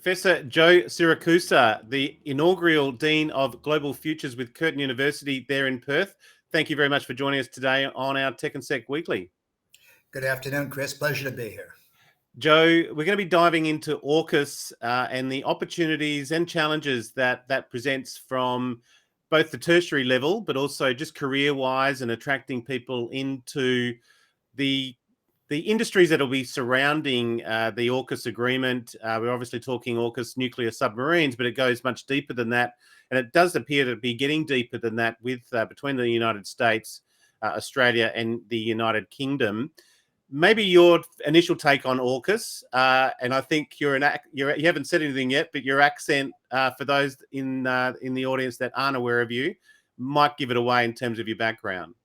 Professor Joe Siracusa, the inaugural Dean of Global Futures with Curtin University there in Perth. Thank you very much for joining us today on our Tech and Sec Weekly. Good afternoon, Chris. Pleasure to be here. Joe, we're going to be diving into AUKUS and the opportunities and challenges that presents from both the tertiary level, but also just career-wise and attracting people into the industries that will be surrounding the AUKUS agreement. We're obviously talking AUKUS nuclear submarines, but it goes much deeper than that. And it does appear to be getting deeper than that with between the United States, Australia and the United Kingdom. Maybe your initial take on AUKUS, and I think you haven't said anything yet, but your accent, for those in the audience that aren't aware of you, might give it away in terms of your background.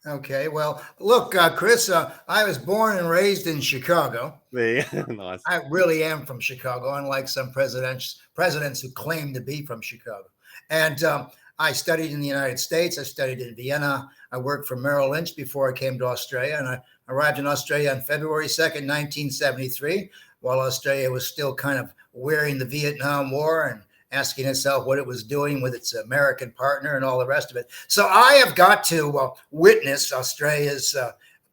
Okay, well, look, Chris, I was born and raised in Chicago. Yeah, nice. I really am from Chicago, unlike some presidents who claim to be from Chicago. And I studied in the United States. I studied in Vienna. I worked for Merrill Lynch before I came to Australia, and I arrived in Australia on February 2nd, 1973, while Australia was still kind of wearing the Vietnam War and asking itself what it was doing with its American partner and all the rest of it. So I have got to witness Australia's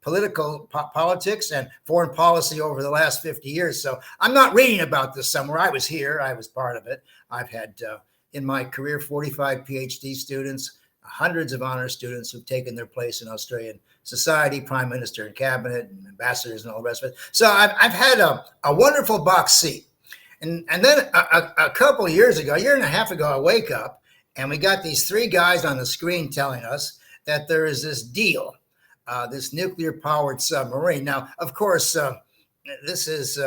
politics and foreign policy over the last 50 years. So I'm not reading about this somewhere. I was here. I was part of it. I've had, in my career, 45 PhD students, hundreds of honor students who've taken their place in Australian society, prime minister and cabinet and ambassadors and all the rest of it. So I've had a wonderful box seat. And then a couple of years ago, a year and a half ago, I wake up and we got these three guys on the screen telling us that there is this deal, this nuclear powered submarine. Now, of course, this is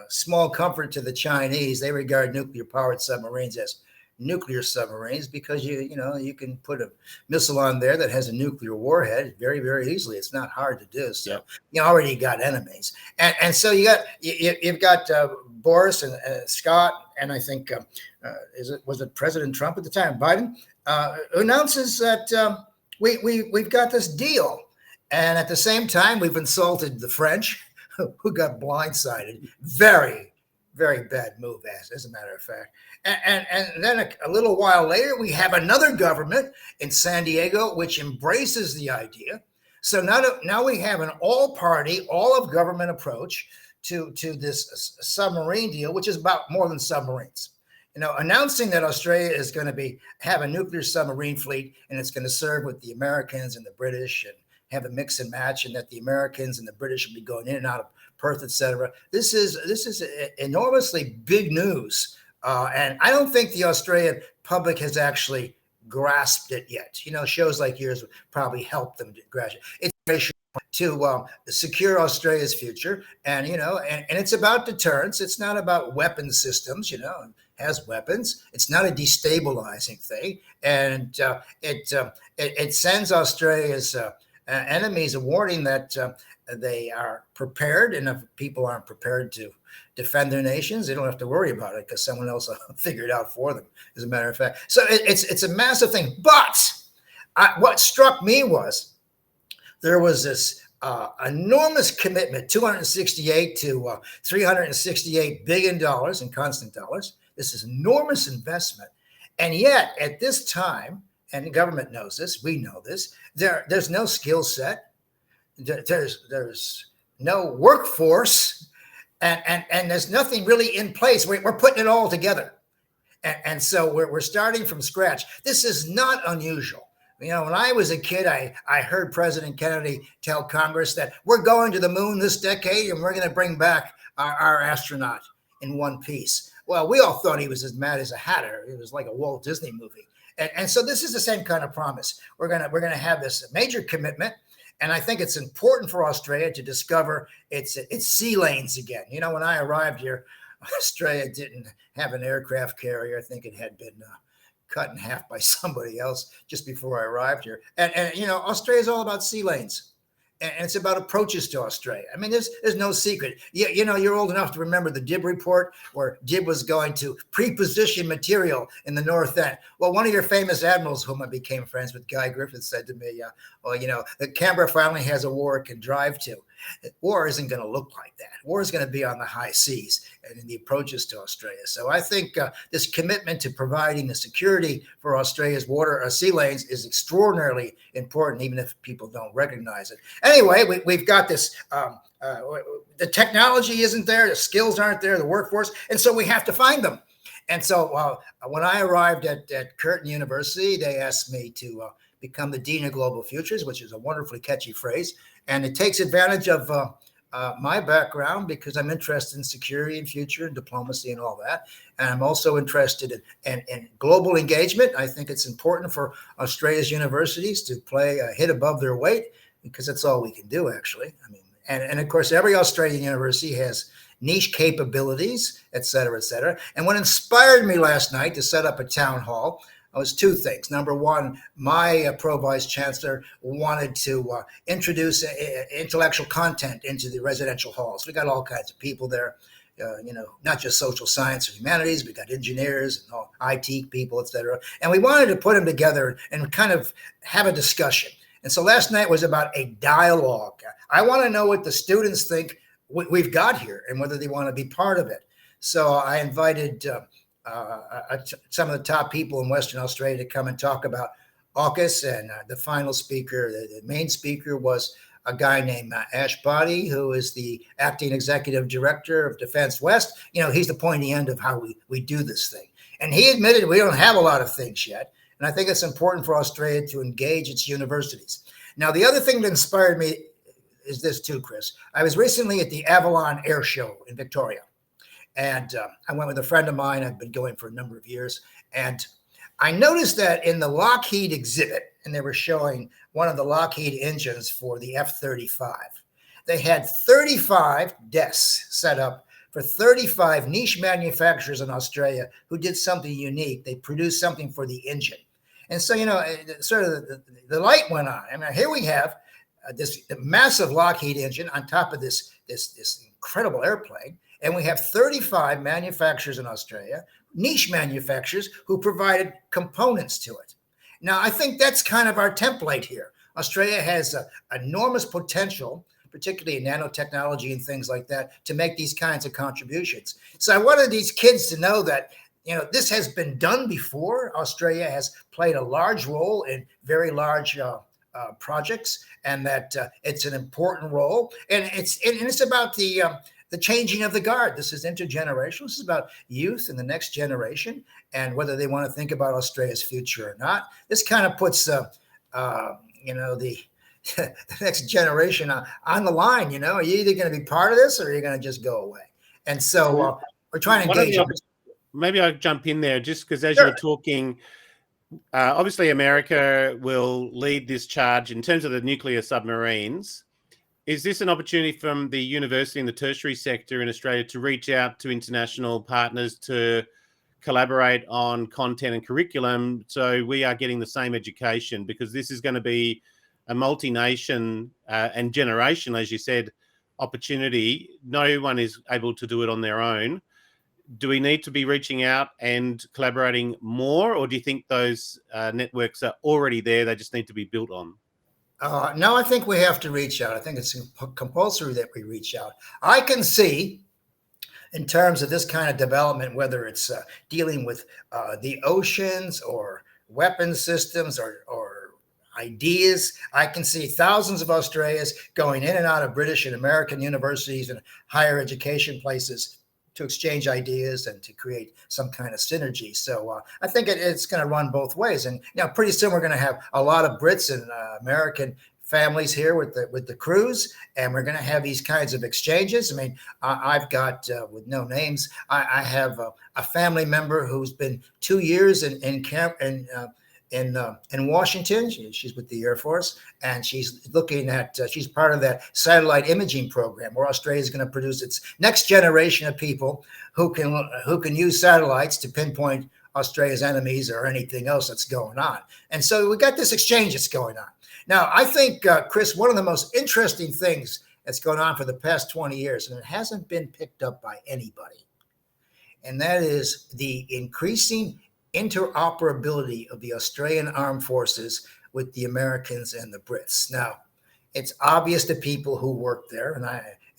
small comfort to the Chinese. They regard nuclear powered submarines as nuclear submarines because you can put a missile on there that has a nuclear warhead very, very easily. It's not hard to do. So Yep. You already got enemies, and so you've got Boris and Scott, and I think was it President Trump at the time, Biden, announces that we've got this deal, and at the same time we've insulted the French, who got blindsided. Very, very bad move, as a matter of fact. And then a little while later, we have another government in San Diego which embraces the idea. So now we have an all-party, all-of-government approach to this submarine deal, which is about more than submarines. Announcing that Australia is going to have a nuclear submarine fleet and it's going to serve with the Americans and the British and have a mix and match, and that the Americans and the British will be going in and out of Perth, etc. This is enormously big news, and I don't think the Australian public has actually grasped it yet. Shows like yours would probably help them to grasp it. It's to secure Australia's future, and it's about deterrence. It's not about weapon systems. It has weapons. It's not a destabilizing thing, and it sends Australia's enemies a warning that they are prepared, and if people aren't prepared to defend their nations, they don't have to worry about it because someone else will figure it out for them, as a matter of fact. So it's a massive thing. But what struck me was there was this enormous commitment, 268 to $368 billion in constant dollars. This is enormous investment. And yet at this time, and the government knows this, we know this, there's no skill set, there's no workforce, and there's nothing really in place. We're putting it all together. And so we're starting from scratch. This is not unusual. When I was a kid, I heard President Kennedy tell Congress that we're going to the moon this decade and we're going to bring back our astronaut in one piece. Well, we all thought he was as mad as a hatter. It was like a Walt Disney movie. And so this is the same kind of promise. We're gonna have this major commitment, and I think it's important for Australia to discover its sea lanes again. When I arrived here, Australia didn't have an aircraft carrier. I think it had been cut in half by somebody else just before I arrived here. And Australia is all about sea lanes, and it's about approaches to Australia. I mean, there's no secret. You know, you're old enough to remember the Dibb report, where Dibb was going to pre-position material in the north end. Well, one of your famous admirals, whom I became friends with, Guy Griffith, said to me, well, you know, that Canberra finally has a war it can drive to. War isn't going to look like that. War is going to be on the high seas and in the approaches to Australia. So I think this commitment to providing the security for Australia's sea lanes is extraordinarily important, even if people don't recognize it. Anyway, we've got this. The technology isn't there, the skills aren't there, the workforce, and so we have to find them. And so when I arrived at Curtin University, they asked me to become the Dean of Global Futures, which is a wonderfully catchy phrase. And it takes advantage of my background, because I'm interested in security and future and diplomacy and all that. And I'm also interested in global engagement. I think it's important for Australia's universities to play a hit above their weight, because that's all we can do, actually. I mean, and of course, every Australian university has niche capabilities, et cetera, et cetera. And what inspired me last night to set up a town hall was two things. Number one, my pro-vice chancellor wanted to introduce intellectual content into the residential halls. We got all kinds of people there, you know, not just social science or humanities. We got engineers and all IT people, et cetera. And we wanted to put them together and kind of have a discussion. And so last night was about a dialogue. I want to know what the students think we've got here and whether they want to be part of it. So I invited some of the top people in Western Australia to come and talk about AUKUS, and the final speaker, the main speaker, was a guy named Ash Body, who is the acting executive director of Defence West. You know, he's the pointy end of how we do this thing. And he admitted we don't have a lot of things yet. And I think it's important for Australia to engage its universities. Now, the other thing that inspired me is this too, Chris. I was recently at the Avalon Air Show in Victoria. And I went with a friend of mine. I've been going for a number of years. And I noticed that in the Lockheed exhibit, and they were showing one of the Lockheed engines for the F-35, they had 35 desks set up for 35 niche manufacturers in Australia who did something unique. They produced something for the engine. And so, you know, sort of the light went on. I mean, here we have this massive Lockheed engine on top of this incredible airplane. And we have 35 manufacturers in Australia, niche manufacturers, who provided components to it. Now, I think that's kind of our template here. Australia has enormous potential, particularly in nanotechnology and things like that, to make these kinds of contributions. So I wanted these kids to know that, you know, this has been done before. Australia has played a large role in very large projects, and that it's an important role. And it's about the changing of the guard. This is intergenerational. This is about youth and the next generation, and whether they want to think about Australia's future or not. This kind of puts, you know, the next generation on the line. You know, are you either going to be part of this or are you going to just go away? And so we're trying to engage. Maybe I'll jump in there, just because as Sure. you're talking, obviously America will lead this charge in terms of the nuclear submarines. Is this an opportunity from the university and the tertiary sector in Australia to reach out to international partners to collaborate on content and curriculum, so we are getting the same education? Because this is going to be a multi-nation and generational, as you said, opportunity. No one is able to do it on their own. Do we need to be reaching out and collaborating more, or do you think those networks are already there, they just need to be built on? No, I think we have to reach out. I think it's compulsory that we reach out. I can see, in terms of this kind of development, whether it's dealing with the oceans or weapon systems or ideas, I can see thousands of Australians going in and out of British and American universities and higher education places to exchange ideas and to create some kind of synergy. So I think it's going to run both ways. And, you know, pretty soon we're going to have a lot of Brits and American families here with the crews, and we're going to have these kinds of exchanges. I mean, I've got, with no names, I have a family member who's been 2 years in camp in Washington. She's with the Air Force, and she's looking at, she's part of that satellite imaging program where Australia is going to produce its next generation of people who can use satellites to pinpoint Australia's enemies or anything else that's going on. And so we got this exchange that's going on. Now, I think, Chris, one of the most interesting things that's going on for the past 20 years, and it hasn't been picked up by anybody, and that is the increasing interoperability of the Australian armed forces with the Americans and the Brits. Now, it's obvious to people who work there,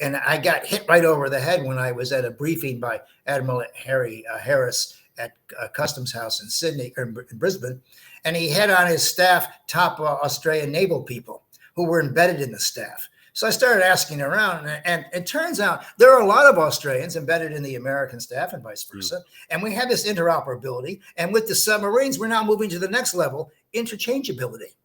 and I got hit right over the head when I was at a briefing by Admiral Harry Harris at Customs House in Sydney, or in Brisbane, and he had on his staff top Australian naval people who were embedded in the staff. So I started asking around, and it turns out there are a lot of Australians embedded in the American staff and vice versa. And we have this interoperability. And with the submarines, we're now moving to the next level, interchangeability.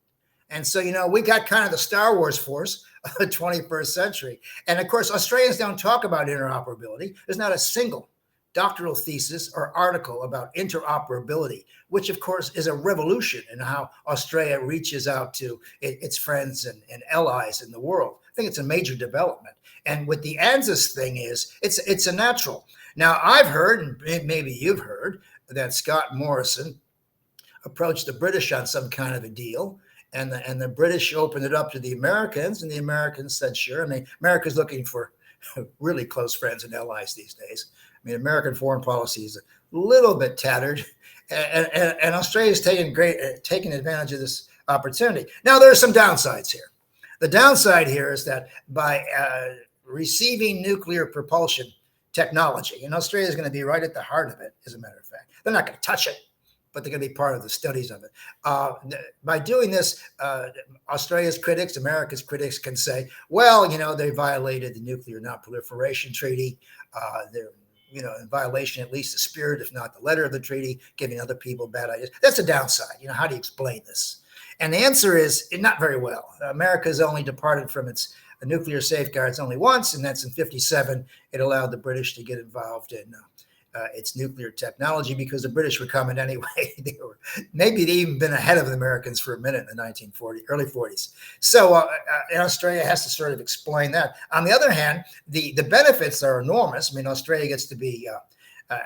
And so, we got kind of the Star Wars force of the 21st century. And of course, Australians don't talk about interoperability. There's not a single doctoral thesis or article about interoperability, which of course is a revolution in how Australia reaches out to its friends and allies in the world. I think it's a major development. And with the ANZUS thing it's a natural. Now, I've heard, and maybe you've heard, that Scott Morrison approached the British on some kind of a deal. And the British opened it up to the Americans, and the Americans said, sure. I mean, America's looking for really close friends and allies these days. I mean, American foreign policy is a little bit tattered, and Australia's taking advantage of this opportunity. Now, there are some downsides here. The downside here is that by receiving nuclear propulsion technology, and Australia is going to be right at the heart of it, as a matter of fact. They're not going to touch it, but they're going to be part of the studies of it. By doing this, Australia's critics, America's critics can say, well, they violated the Nuclear Non-Proliferation Treaty. They're in violation, at least the spirit, if not the letter of the treaty, giving other people bad ideas. That's a downside. How do you explain this? And the answer is not very well. America's only departed from its nuclear safeguards only once, and that's in 1957. It allowed the British to get involved in its nuclear technology because the British were coming anyway. Maybe they'd even been ahead of the Americans for a minute in the early 40s. So Australia has to sort of explain that. On the other hand, the benefits are enormous. I mean, Australia gets to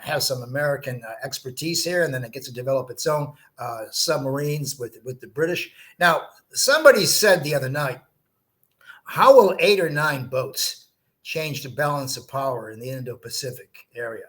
have some American expertise here, and then it gets to develop its own submarines with the British. Now, somebody said the other night, how will 8 or 9 boats change the balance of power in the Indo-Pacific area?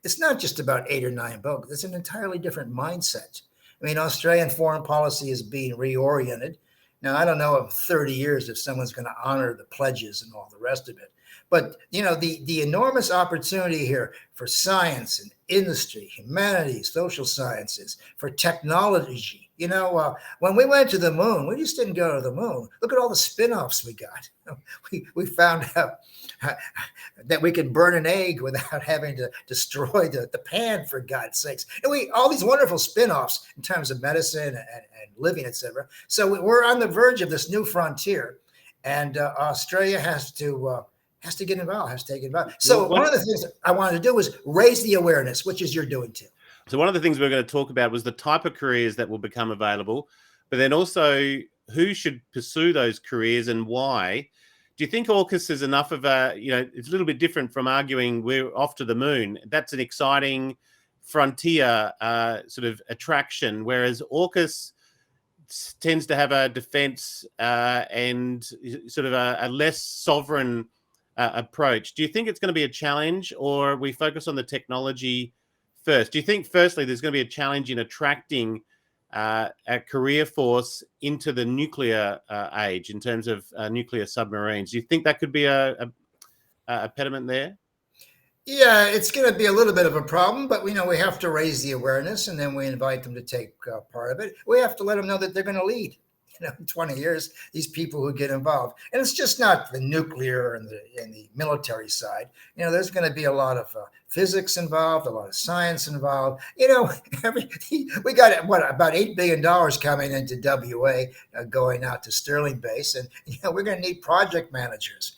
It's not just about 8 or 9 boats. It's an entirely different mindset. I mean, Australian foreign policy is being reoriented. Now, I don't know in 30 years if someone's going to honor the pledges and all the rest of it. But, the enormous opportunity here for science and industry, humanities, social sciences, for technology. When we went to the moon, we just didn't go to the moon. Look at all the spin-offs we got. We found out that we could burn an egg without having to destroy the pan, for God's sakes. And all these wonderful spin-offs in terms of medicine and living, etc. So we're on the verge of this new frontier, and Australia has to get involved, has to take involved. So one of the things that I wanted to do was raise the awareness, which is you're doing too. So one of the things we we're going to talk about was the type of careers that will become available, but then also who should pursue those careers and why. Do you think AUKUS is enough of it's a little bit different from arguing we're off to the moon. That's an exciting frontier sort of attraction, whereas AUKUS tends to have a defense and sort of a less sovereign approach. Do you think it's going to be a challenge, or we focus on the technology first? Do you think, firstly, there's going to be a challenge in attracting a career force into the nuclear age in terms of nuclear submarines? Do you think that could be a pediment there? Yeah, it's going to be a little bit of a problem, but we have to raise the awareness, and then we invite them to take part of it. We have to let them know that they're going to lead. In 20 years, these people who get involved. And it's just not the nuclear and the military side. There's going to be a lot of physics involved, a lot of science involved. We got about $8 billion coming into WA, going out to Stirling Base. And, we're going to need project managers.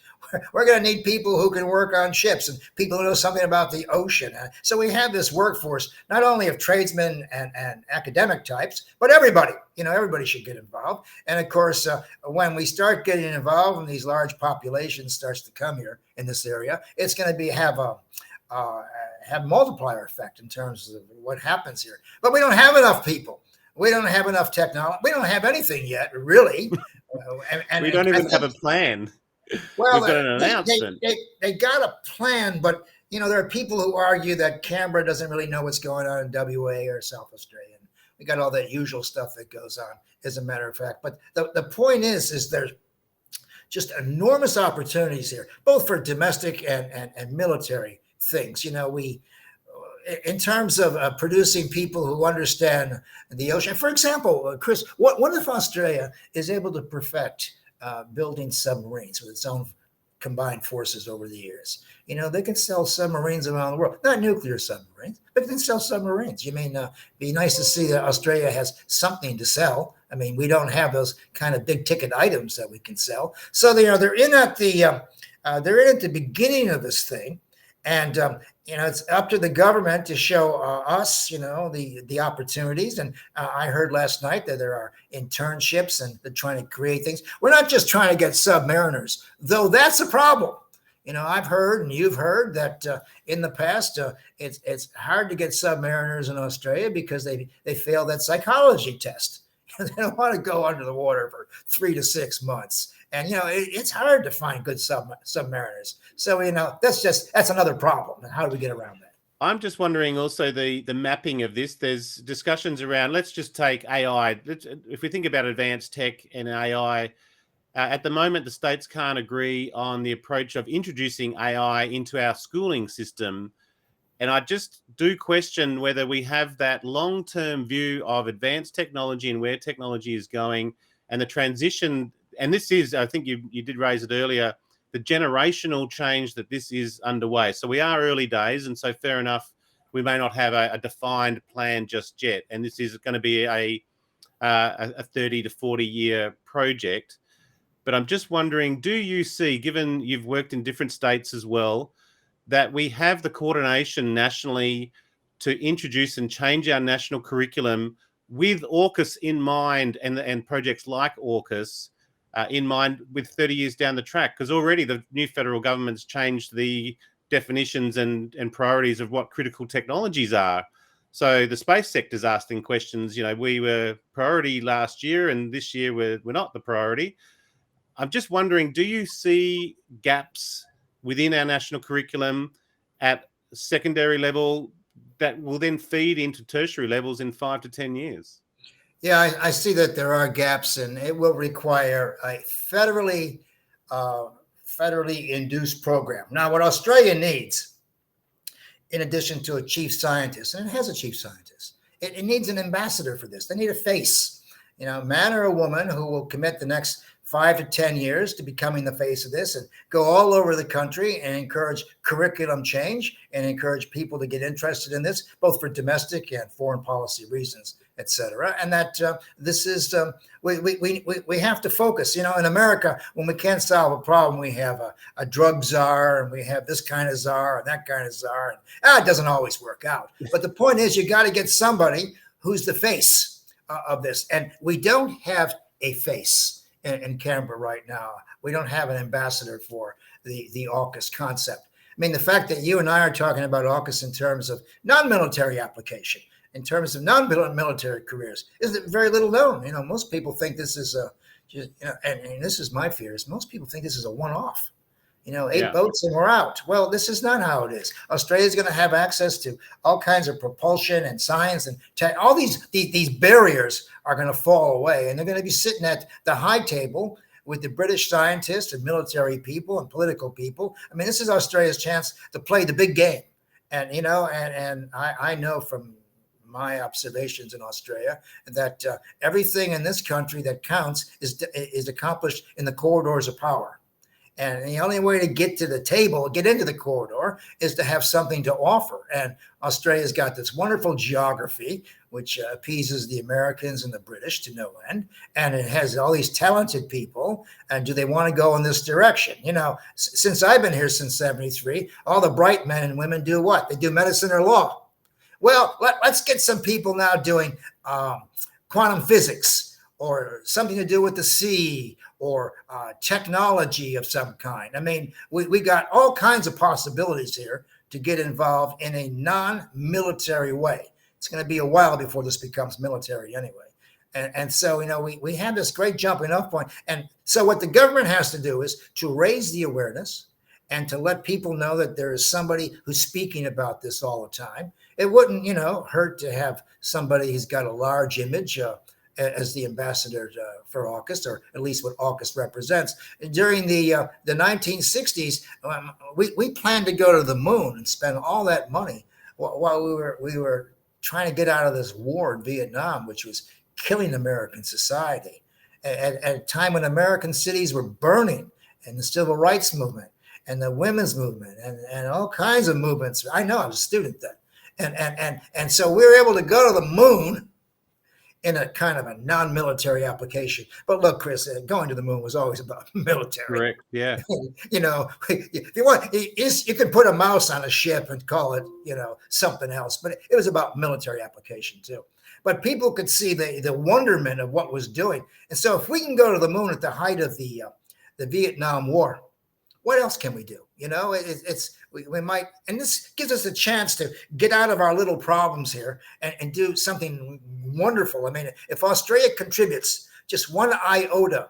We're going to need people who can work on ships and people who know something about the ocean. So we have this workforce, not only of tradesmen and academic types, but everybody. Everybody should get involved. And of course, when we start getting involved and these large populations starts to come here in this area, it's going to have a multiplier effect in terms of what happens here. But we don't have enough people. We don't have enough technology. We don't have anything yet, really. We don't I even have think, a plan. well, We've got an announcement. they got a plan, but there are people who argue that Canberra doesn't really know what's going on in WA or South Australia. We got all that usual stuff that goes on, as a matter of fact. But the point is there's just enormous opportunities here, both for domestic and military things. We, in terms of producing people who understand the ocean. For example, Chris, what if Australia is able to perfect building submarines with its own combined forces over the years? They can sell submarines around the world, not nuclear submarines, but they can sell submarines. You mean, be nice to see that Australia has something to sell. I mean, we don't have those kind of big ticket items that we can sell. So they're in at the beginning of this thing, and it's up to the government to show us, the opportunities. And I heard last night that there are internships and they're trying to create things. We're not just trying to get submariners, though that's a problem. I've heard and you've heard that in the past, it's hard to get submariners in Australia because they fail that psychology test. They don't want to go under the water for 3 to 6 months. And, it's hard to find good submariners. So, that's another problem. And how do we get around that? I'm just wondering also the mapping of this. There's discussions around, let's just take AI. If we think about advanced tech and AI, at the moment, the states can't agree on the approach of introducing AI into our schooling system. And I just do question whether we have that long-term view of advanced technology and where technology is going and the transition. And this is, I think you did raise it earlier, the generational change that this is underway. So we are early days, and so fair enough, we may not have a defined plan just yet. And this is going to be a 30 to 40 year project. But I'm just wondering, do you see, given you've worked in different states as well, that we have the coordination nationally to introduce and change our national curriculum with AUKUS in mind and projects like AUKUS in mind with 30 years down the track? Because already the new federal government's changed the definitions and priorities of what critical technologies are. So the space sector's asking questions. We were priority last year and this year we're not the priority. I'm just wondering, do you see gaps within our national curriculum at secondary level that will then feed into tertiary levels in 5 to 10 years? Yeah, I see that there are gaps, and it will require a federally induced program. Now, what Australia needs, in addition to a chief scientist, and it has a chief scientist, it needs an ambassador for this. They need a face, man or a woman who will commit the next 5 to 10 years to becoming the face of this and go all over the country and encourage curriculum change and encourage people to get interested in this, both for domestic and foreign policy reasons, et cetera. And that this is, we have to focus. In America, when we can't solve a problem, we have a drug czar and we have this kind of czar and that kind of czar. And it doesn't always work out. But the point is, you got to get somebody who's the face of this. And we don't have a face in Canberra right now. We don't have an ambassador for the AUKUS concept. I mean, the fact that you and I are talking about AUKUS in terms of non-military application, in terms of non-military careers, is very little known. Most people think this is and this is my fear, is most people think this is a one-off. 8 boats and we're out. Well, this is not how it is. Australia is going to have access to all kinds of propulsion and science and all these barriers are going to fall away, and they're going to be sitting at the high table with the British scientists and military people and political people. I mean, this is Australia's chance to play the big game. And I know from my observations in Australia that everything in this country that counts is accomplished in the corridors of power. And the only way to get to the table, get into the corridor, is to have something to offer. And Australia's got this wonderful geography, which appeases the Americans and the British to no end. And it has all these talented people. And do they want to go in this direction? Since I've been here since 1973, all the bright men and women do what? They do medicine or law. Well, let's get some people now doing quantum physics or something to do with the sea or technology of some kind. I mean, we got all kinds of possibilities here to get involved in a non-military way. It's going to be a while before this becomes military anyway. And so, we have this great jumping off point. And so what the government has to do is to raise the awareness and to let people know that there is somebody who's speaking about this all the time. It wouldn't, hurt to have somebody who's got a large image as the ambassador for AUKUS, or at least what AUKUS represents. During the 1960s, we planned to go to the moon and spend all that money while we were trying to get out of this war in Vietnam, which was killing American society at a time when American cities were burning, and the civil rights movement and the women's movement and all kinds of movements. I know, I was a student then. And so we were able to go to the moon in a kind of a non-military application. But look, Chris, going to the moon was always about military. Correct. Yeah. If you want, you could put a mouse on a ship and call it, something else. But it was about military application too. But people could see the wonderment of what was doing. And so if we can go to the moon at the height of the Vietnam War, what else can we do? We might, and this gives us a chance to get out of our little problems here and do something wonderful. I mean, if Australia contributes just one iota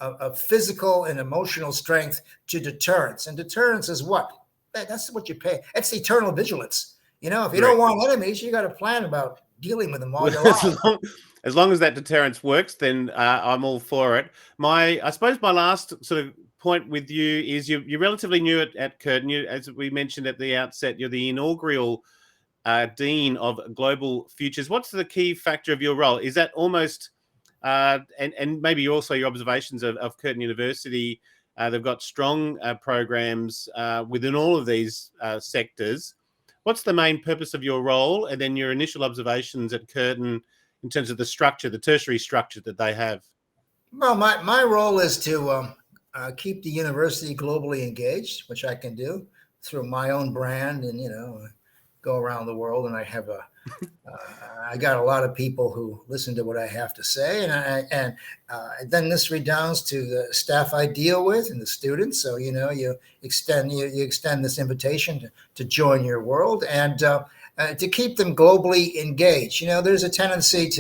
of physical and emotional strength to deterrence, and deterrence is what? That's what you pay. It's eternal vigilance. If you don't want enemies, you got to plan about dealing with them all your life. As long as that deterrence works, then I'm all for it. I suppose my last sort of point with you is you're relatively new at Curtin. As we mentioned at the outset, you're the inaugural Dean of Global Futures. What's the key factor of your role? Is that almost, and maybe also your observations of Curtin University, they've got strong programs within all of these sectors. What's the main purpose of your role, and then your initial observations at Curtin in terms of the structure, the tertiary structure that they have? Well, my role is to keep the university globally engaged, which I can do through my own brand, and go around the world. And I have I got a lot of people who listen to what I have to say, and then this redounds to the staff I deal with and the students. So you extend this invitation to join your world and to keep them globally engaged. There's a tendency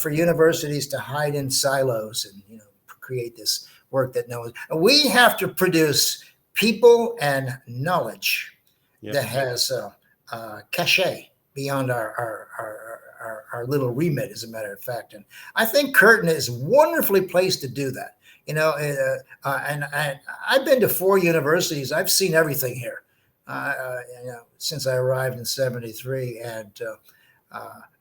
for universities to hide in silos and create this work that no one. We have to produce people and knowledge that has cachet beyond our little remit, as a matter of fact. And I think Curtin is wonderfully placed to do that. And I've been to 4 universities. I've seen everything here. Since I arrived in '73, and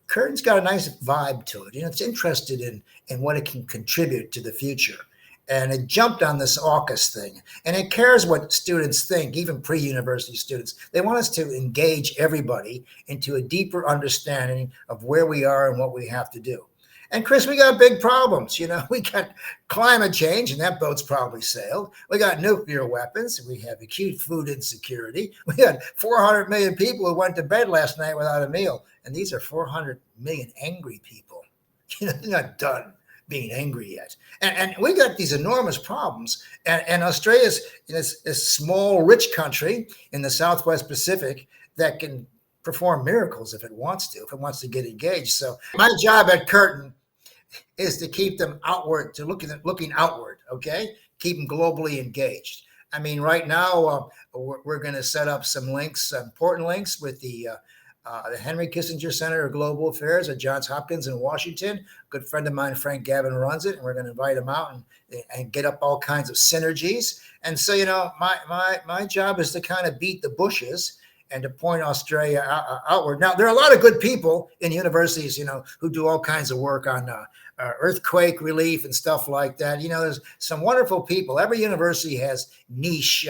Curtin's got a nice vibe to it. It's interested in what it can contribute to the future. And it jumped on this AUKUS thing. And it cares what students think, even pre-university students. They want us to engage everybody into a deeper understanding of where we are and what we have to do. And Chris, we got big problems. We got climate change, and that boat's probably sailed. We got nuclear weapons. We have acute food insecurity. We got 400 million people who went to bed last night without a meal. And these are 400 million angry people. They're not done being angry yet. And we got these enormous problems. And Australia's this small, rich country in the Southwest Pacific that can perform miracles if it wants to get engaged. So my job at Curtin is to keep them outward, to looking outward, okay? Keep them globally engaged. I mean, right now, we're going to set up some links, important links with the Henry Kissinger Center of Global Affairs at Johns Hopkins in Washington. A good friend of mine, Frank Gavin, runs it, and we're going to invite him out and get up all kinds of synergies. And so, my job is to kind of beat the bushes and to point Australia outward. Now, there are a lot of good people in universities, who do all kinds of work on earthquake relief and stuff like that. There's some wonderful people. Every university has niche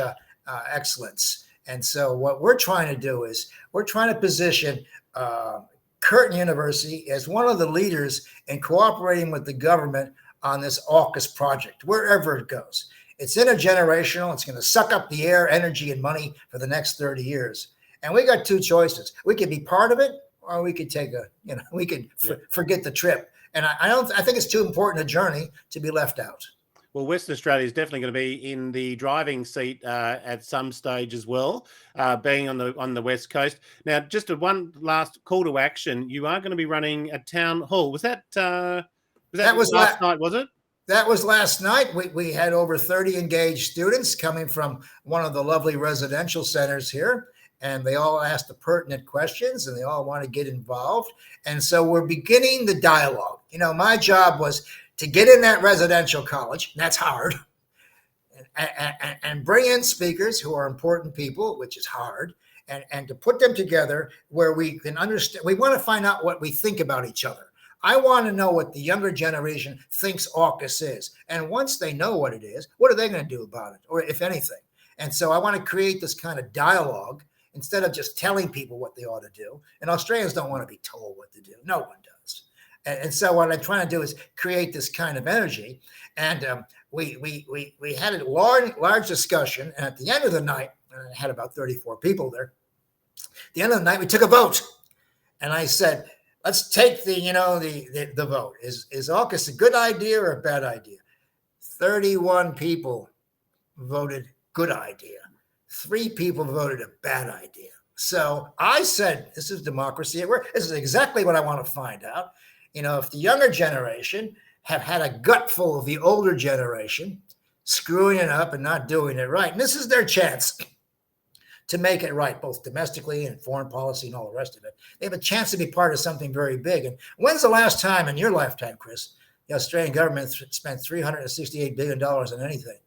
excellence. And so what we're trying to do is we're trying to position Curtin University as one of the leaders in cooperating with the government on this AUKUS project, wherever it goes. It's intergenerational. It's going to suck up the air, energy, and money for the next 30 years. And we got 2 choices. We could be part of it, or we could take forget the trip. And I think it's too important a journey to be left out. Well, Western Australia is definitely going to be in the driving seat at some stage as well, being on the West Coast. Now, just one last call to action. You are going to be running a town hall. Was that That was last night, was it? That was last night. We had over 30 engaged students coming from one of the lovely residential centers here, and they all asked the pertinent questions, and they all want to get involved. And so we're beginning the dialogue. You know, my job was to get in that residential college, and that's hard, and bring in speakers who are important people, which is hard, and to put them together where we can understand. We want to find out what we think about each other. I want to know what the younger generation thinks AUKUS is. And once they know what it is, what are they going to do about it, or if anything? And so I want to create this kind of dialogue instead of just telling people what they ought to do. And Australians don't want to be told what to do. No one does. And so what I'm trying to do is create this kind of energy. And we had a large discussion. And at the end of the night, I had about 34 people there. At the end of the night, we took a vote. And I said, let's take the vote. Is AUKUS a good idea or a bad idea? 31 people voted good idea. 3 people voted a bad idea. So I said, this is democracy at work. This is exactly what I want to find out. You know, if the younger generation have had a gutful of the older generation screwing it up and not doing it right, and this is their chance to make it right, both domestically and foreign policy and all the rest of it. They have a chance to be part of something very big. And when's the last time in your lifetime, Chris, the Australian government spent $368 billion on anything?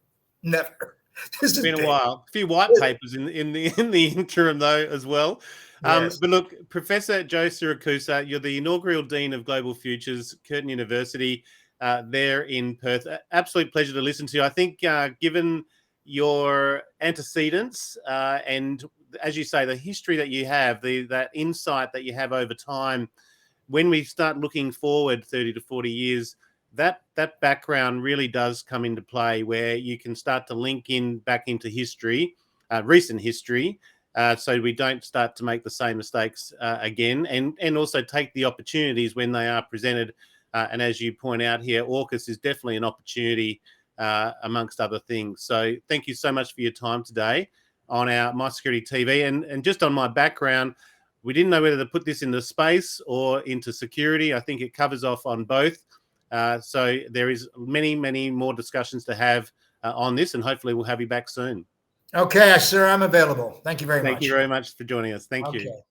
Never. It's been a while. A few white papers in the interim, though, as well. Yes. But look, Professor Joe Siracusa, you're the inaugural Dean of Global Futures, Curtin University, there in Perth. Absolute pleasure to listen to you. I think given your antecedents and, as you say, the history that you have, that insight that you have over time, when we start looking forward 30 to 40 years, that background really does come into play, where you can start to link in back into history, recent history, so we don't start to make the same mistakes again, and also take the opportunities when they are presented. And as you point out here, AUKUS is definitely an opportunity amongst other things. So thank you so much for your time today on our My Security TV. And just on my background, we didn't know whether to put this into space or into security. I think it covers off on both. So there is many more discussions to have on this, and hopefully we'll have you back soon. Okay, sir, I'm available. Thank you very much. Thank you very much for joining us. Thank you.